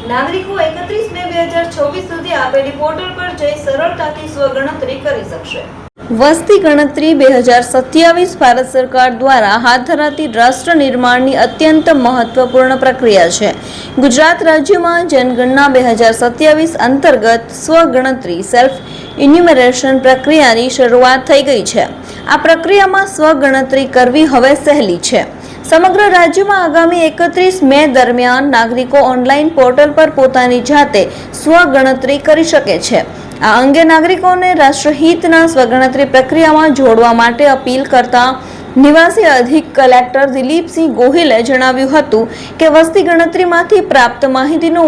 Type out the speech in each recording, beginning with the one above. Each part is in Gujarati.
નાગરિકો 31 મે 2026 સુધી આપેલી પોર્ટલ પર જઈ સરળતાથી સ્વગણતરી કરી શકશે। વસ્તી ગણતરી 2027 ભારત સરકાર દ્વારા હાથ ધરાતી રાષ્ટ્ર નિર્માણની અત્યંત મહત્વપૂર્ણ પ્રક્રિયા છે। ગુજરાત રાજ્યમાં જનગણના 2027 અંતર્ગત સ્વગણતરી સેલ્ફ ઇન્યુમરેશન પ્રક્રિયાની શરૂઆત થઈ ગઈ છે। આ પ્રક્રિયામાં સ્વગણતરી કરવી હવે સહેલી છે। સમગ્ર રાજ્યમાં આગામી 31 મે દરમિયાન નાગરિકો ઓનલાઈન પોર્ટલ પર પોતાની જાતે સ્વગણતરી કરી શકે છે। આ અંગે નાગરિકોને રાષ્ટ્રહિતના સ્વગણતરી પ્રક્રિયામાં જોડવા માટે અપીલ કરતા નિવાસી અધિક કલેક્ટર દિલીપસિંહ ગોહિલે જણાવ્યું હતું કે વસ્તી ગણતરીમાંથી પ્રાપ્ત માહિતીનો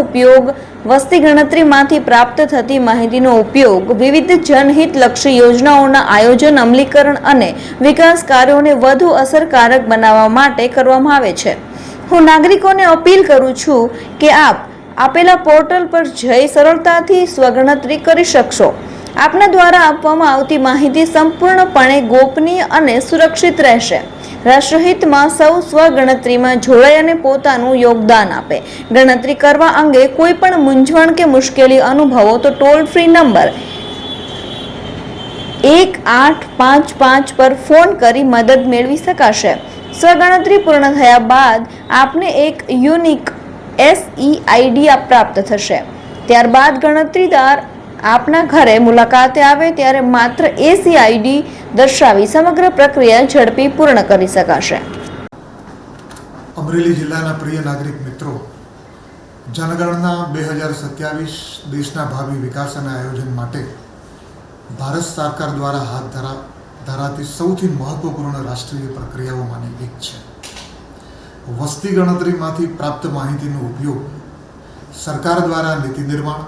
ઉપયોગ વિવિધ જનહિતલક્ષી યોજનાઓના આયોજન, અમલીકરણ અને વિકાસ કાર્યોને વધુ અસરકારક બનાવવા માટે કરવામાં આવે છે। હું નાગરિકોને અપીલ કરું છું કે આપ આપેલા પોર્ટલ પર જઈ સરળતાથી સ્વગણતરી કરી શકશો। આપના દ્વારા આપવામાં આવતી માહિતી સંપૂર્ણપણે ગોપનીય અને સુરક્ષિત રહેશે। રાષ્ટ્રહિતમાં સૌ સ્વગણતરીમાં જોડાય અને પોતાનું યોગદાન આપે। ગણતરી કરવા અંગે કોઈ પણ મૂંઝવણ કે મુશ્કેલી અનુભવો તો ટોલ ફ્રી નંબર 1855 પર ફોન કરી મદદ મેળવી શકાશે। સ્વગણતરી પૂર્ણ થયા બાદ આપને એક યુનિક SEID પ્રાપ્ત થશે। ત્યારબાદ ગણતરીદાર આપના ઘરે મુલાકાતે આવે ત્યારે માત્ર SEID દર્શાવી સમગ્ર પ્રક્રિયા ઝડપી પૂર્ણ કરી શકાશે। અમરેલી જિલ્લાના પ્રિય નાગરિક મિત્રો, જનગણના 2027 દેશના ભાવિ વિકાસ અને આયોજન માટે ભારત સરકાર દ્વારા હાથ ધરાતી સૌથી મહત્વપૂર્ણ રાષ્ટ્રીય પ્રક્રિયાઓમાંની એક છે। વસ્તી ગણતરીમાંથી પ્રાપ્ત માહિતીનો ઉપયોગ સરકાર દ્વારા નીતિ નિર્માણ,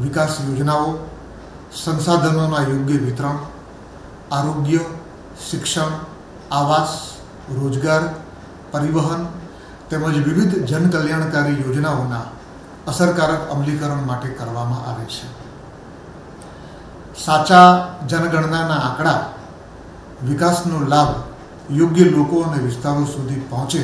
વિકાસ યોજનાઓ, સંસાધનોના યોગ્ય વિતરણ, આરોગ્ય, શિક્ષણ, આવાસ, રોજગાર, પરિવહન તેમજ વિવિધ જનકલ્યાણકારી યોજનાઓના અસરકારક અમલીકરણ માટે કરવામાં આવે છે। સાચા જનગણનાના આંકડા વિકાસનો લાભ યોગ્ય લોકો અને વિસ્તારો સુધી પહોંચે